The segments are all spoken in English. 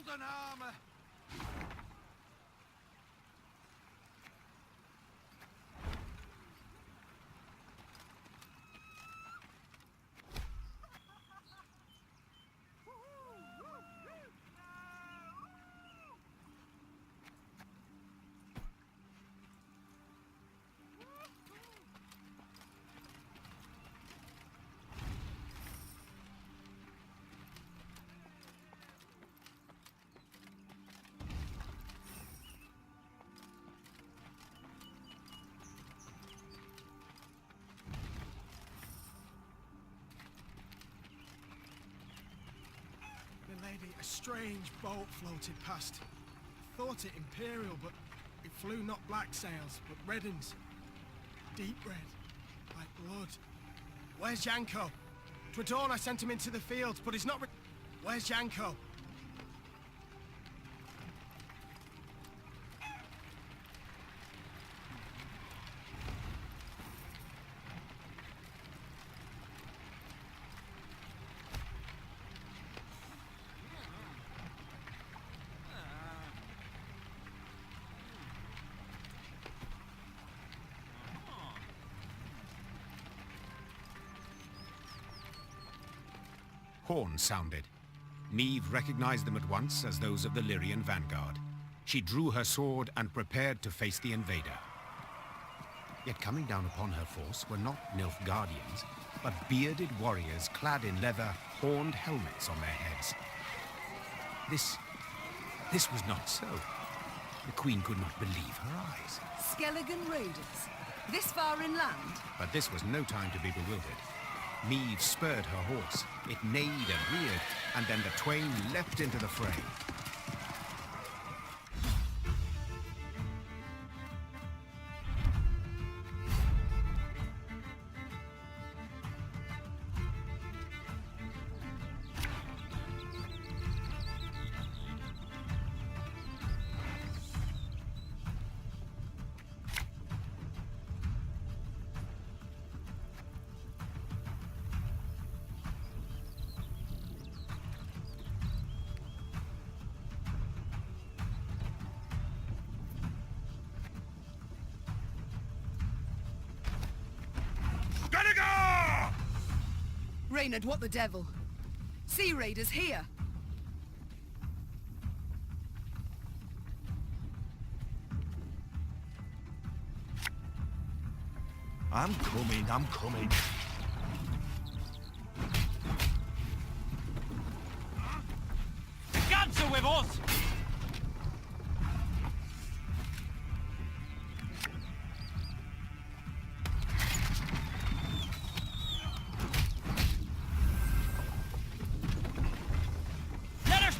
golden armor! Lady, a strange boat floated past. Thought it Imperial, but it flew not black sails, but red uns. Deep red, like blood. Where's Yanko? 'Twere dawn I sent him into the fields, but he's not Where's Yanko? Horns sounded. Meve recognized them at once as those of the Lyrian vanguard. She drew her sword and prepared to face the invader. Yet coming down upon her force were not Nilfgaardians, but bearded warriors clad in leather, horned helmets on their heads. This was not so. The Queen could not believe her eyes. Skelligan raiders? This far inland? But this was no time to be bewildered. Meve spurred her horse. It neighed and reared, and then the twain leapt into the fray. Reynard, what the devil? Sea raiders here! I'm coming. The gods are with us!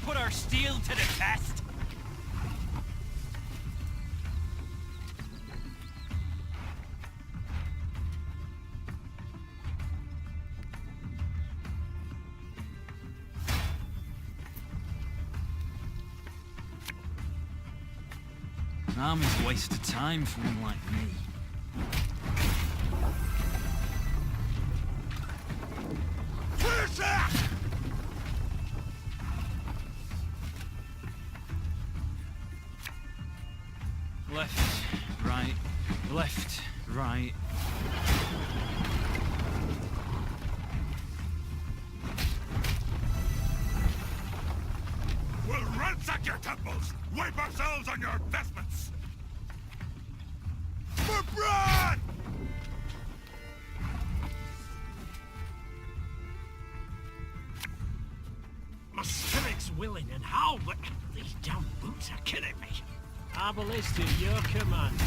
Put our steel to the test! An army's a waste of time for one like me. Left, right, left, right. We'll ransack your temples! Wipe ourselves on your vestments! For blood! My spirit's willing and how, but these damn boots are killing me. Abel is to your command.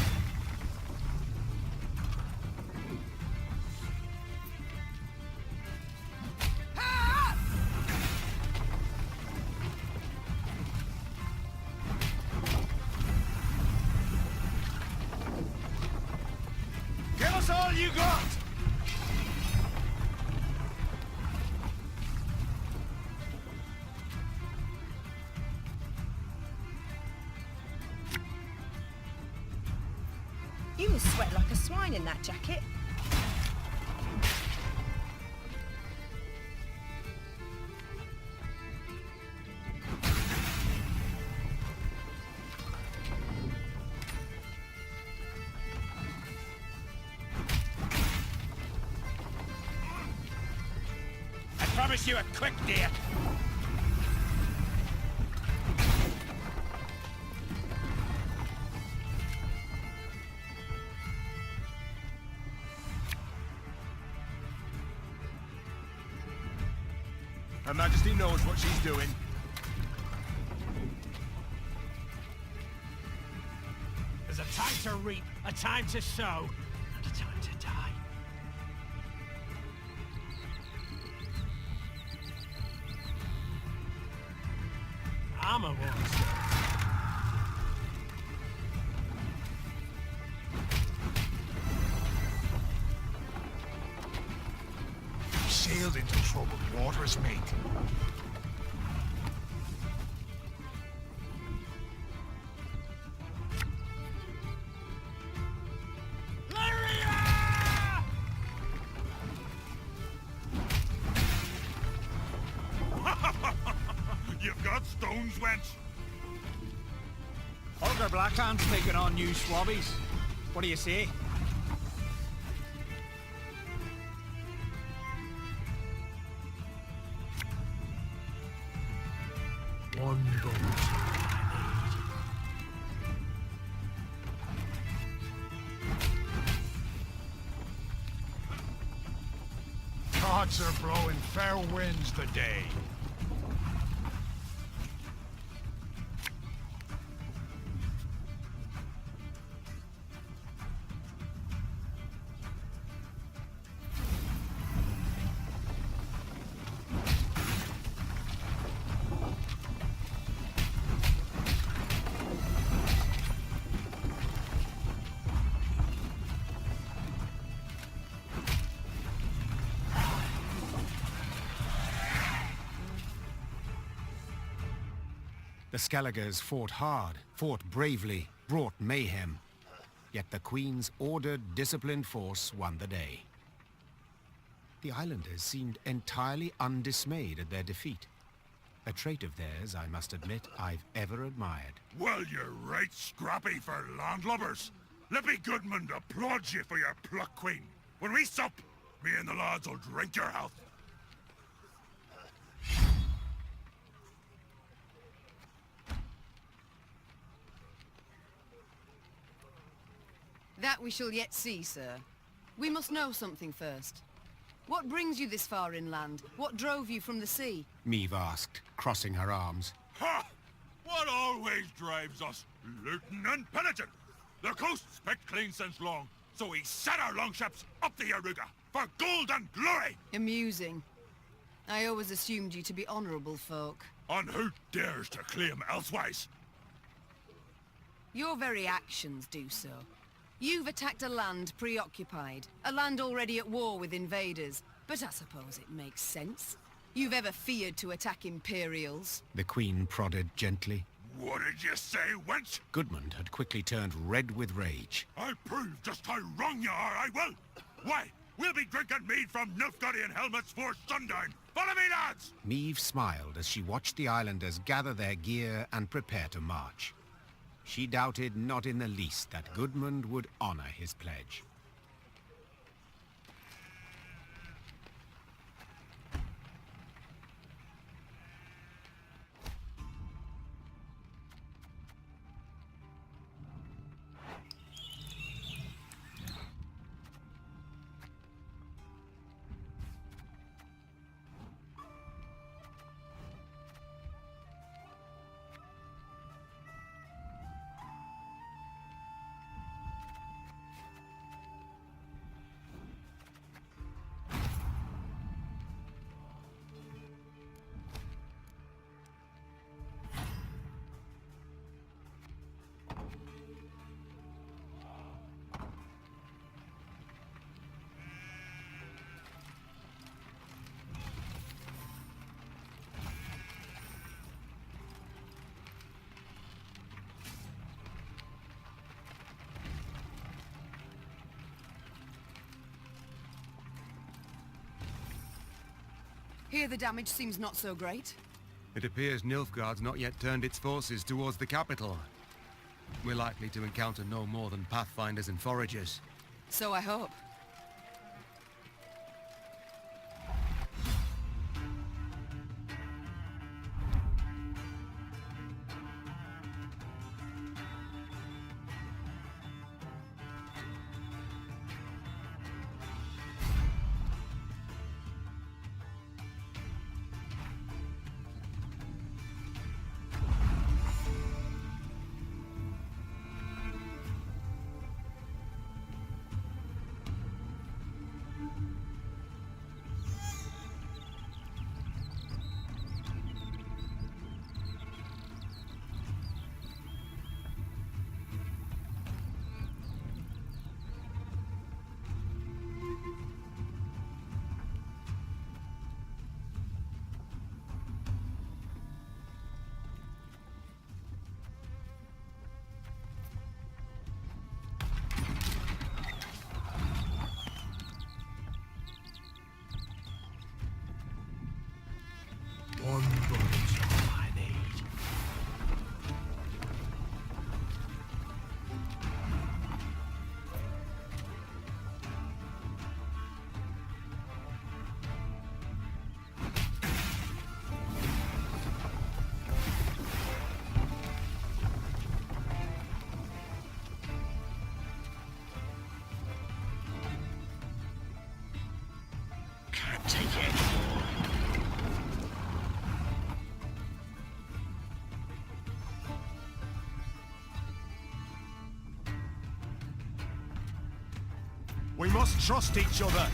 Give us all you got! You must sweat like a swine in that jacket. wish you a quick death. Her Majesty knows what she's doing. There's a time to reap, a time to sow, and a time to die. I'm a woman, sir. Sailed into troubled waters, mate. Lyria! You've got stones, wench. Holger Blackhand's taking on new swabbies. What do you say? One boat. Gods are blowing fair winds today. The Skelligers fought hard, fought bravely, brought mayhem. Yet the Queen's ordered, disciplined force won the day. The islanders seemed entirely undismayed at their defeat. A trait of theirs, I must admit, I've ever admired. Well, you're right scrappy for landlubbers. Lippy Goodman applauds you for your pluck, Queen. When we sup, me and the lads will drink your health. That we shall yet see, sir. We must know something first. What brings you this far inland? What drove you from the sea? Meve asked, crossing her arms. Ha! What always drives us? Looting and pillaging. The coast's picked clean since long, so we set our longships up the Yaruga for gold and glory! Amusing. I always assumed you to be honourable folk. On who dares to claim elsewise? Your very actions do so. You've attacked a land preoccupied, a land already at war with invaders, but I suppose it makes sense. You've ever feared to attack Imperials. The Queen prodded gently. What did you say, wench? Goodmund had quickly turned red with rage. I'll prove just how wrong you are, I will! Why, we'll be drinking mead from Nilfgaardian helmets for sundown! Follow me, lads! Meve smiled as she watched the islanders gather their gear and prepare to march. She doubted not in the least that Goodmund would honor his pledge. Here the damage seems not so great. It appears Nilfgaard's not yet turned its forces towards the capital. We're likely to encounter no more than pathfinders and foragers. So I hope. We must trust each other.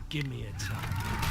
Give me a target.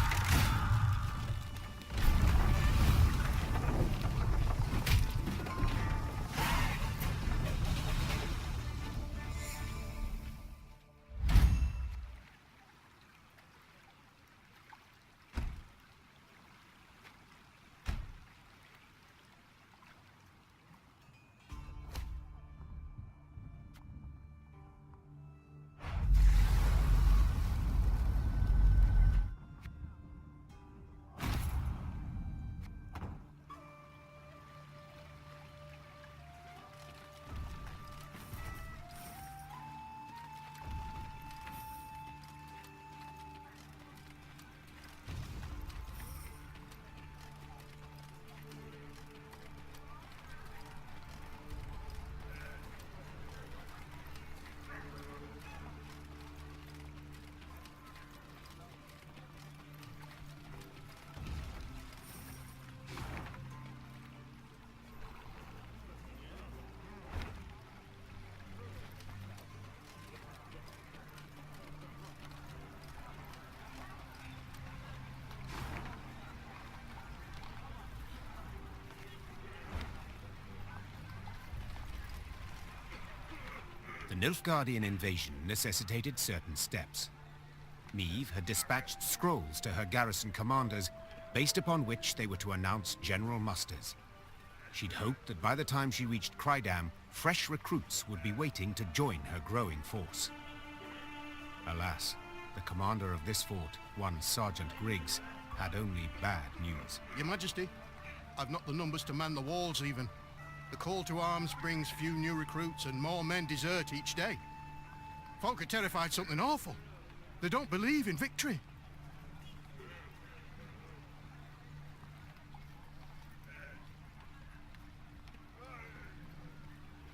The Nilfgaardian invasion necessitated certain steps. Meve had dispatched scrolls to her garrison commanders, based upon which they were to announce general musters. She'd hoped that by the time she reached Crydam, fresh recruits would be waiting to join her growing force. Alas, the commander of this fort, one Sergeant Griggs, had only bad news. Your Majesty, I've not the numbers to man the walls even. The call to arms brings few new recruits and more men desert each day. Folk are terrified something awful. They don't believe in victory.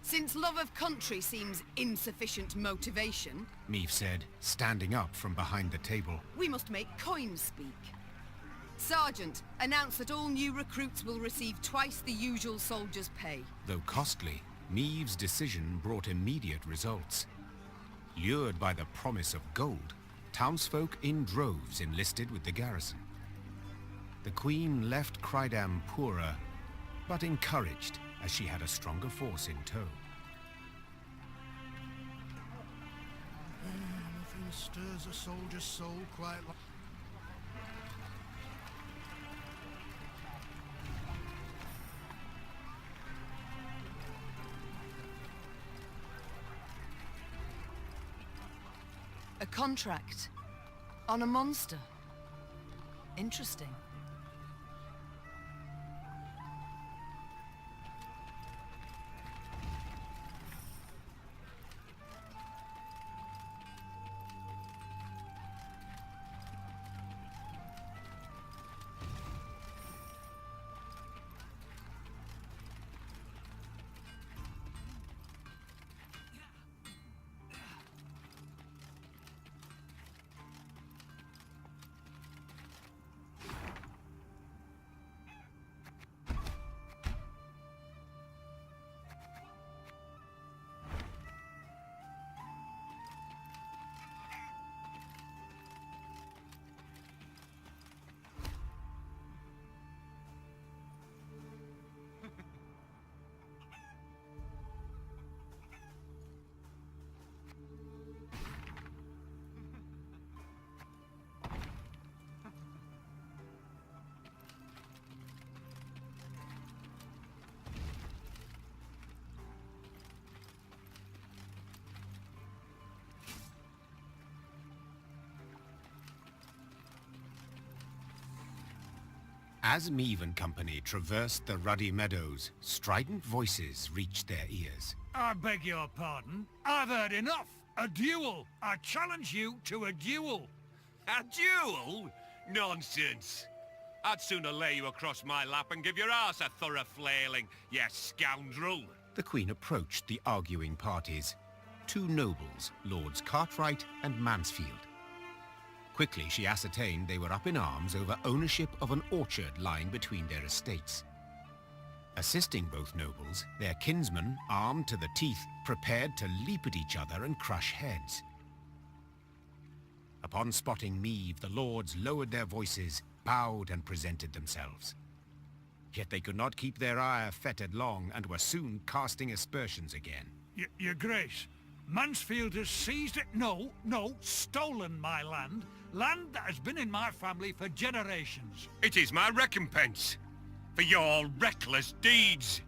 Since love of country seems insufficient motivation, Meve said, standing up from behind the table. we must make coins speak. Sergeant, announce that all new recruits will receive twice the usual soldier's pay. Though costly, Meve's decision brought immediate results. Lured by the promise of gold, townsfolk in droves enlisted with the garrison. The Queen left Crydam poorer, but encouraged, as she had a stronger force in tow. Nothing stirs a soldier's soul quite like... A contract on a monster. Interesting. As Meve and company traversed the ruddy meadows, strident voices reached their ears. I beg your pardon. I've heard enough. A duel. I challenge you to a duel. A duel? Nonsense. I'd sooner lay you across my lap and give your ass a thorough flailing, you scoundrel. The Queen approached the arguing parties. Two nobles, Lords Cartwright and Mansfield. Quickly she ascertained they were up in arms over ownership of an orchard lying between their estates. Assisting both nobles, their kinsmen, armed to the teeth, prepared to leap at each other and crush heads. Upon spotting Meve, the lords lowered their voices, bowed and presented themselves. Yet they could not keep their ire fettered long, and were soon casting aspersions again. Your Grace, Mansfield has seized it. No, stolen my land. Land that has been in my family for generations. It is my recompense for your reckless deeds.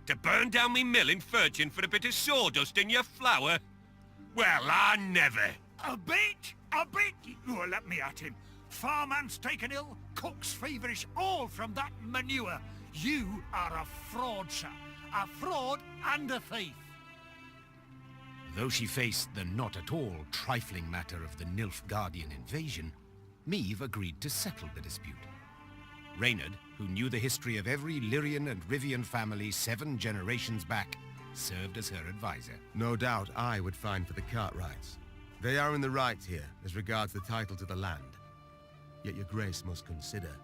To burn down me mill in Furchin for a bit of sawdust in your flour? Well, I never. A bit? Oh, let me at him. Farman's taken ill, cook's feverish, all from that manure. You are a fraud, sir. A fraud and a thief. Though she faced the not at all trifling matter of the Nilfgaardian invasion, Meve agreed to settle the dispute. Reynard, who knew the history of every Lyrian and Rivian family 7 generations back, served as her advisor. No doubt I would find for the Cartwrights. They are in the right here, as regards the title to the land. Yet your Grace must consider,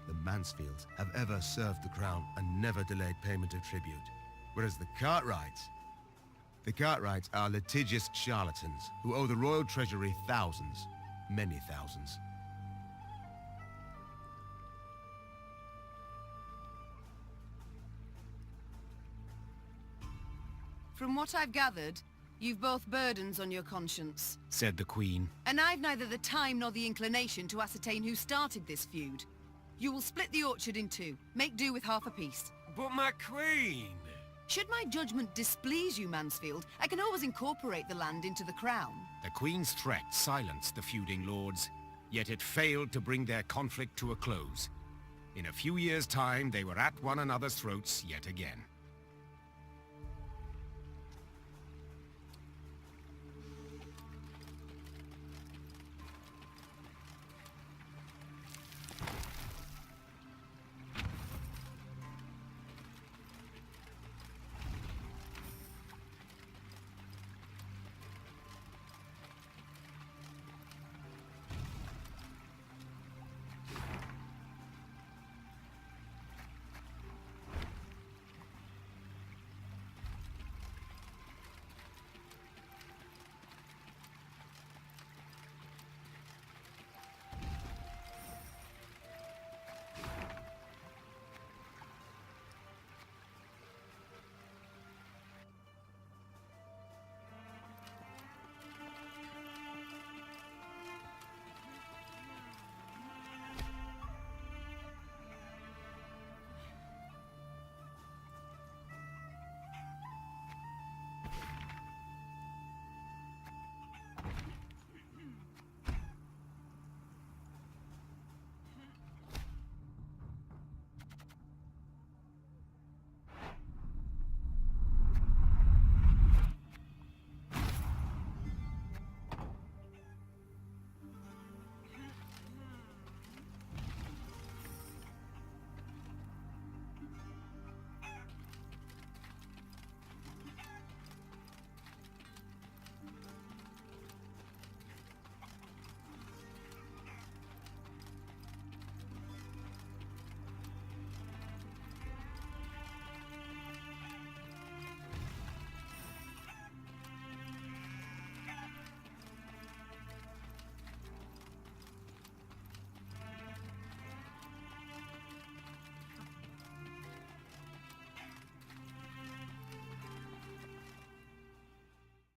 the Mansfields have ever served the crown and never delayed payment of tribute. Whereas the Cartwrights are litigious charlatans who owe the royal treasury thousands, many thousands. From what I've gathered, you've both burdens on your conscience. Said the Queen. And I've neither the time nor the inclination to ascertain who started this feud. You will split the orchard in 2. Make do with half a piece. But my queen... Should my judgment displease you, Mansfield, I can always incorporate the land into the crown. The Queen's threat silenced the feuding lords, yet it failed to bring their conflict to a close. In a few years' time, they were at one another's throats yet again.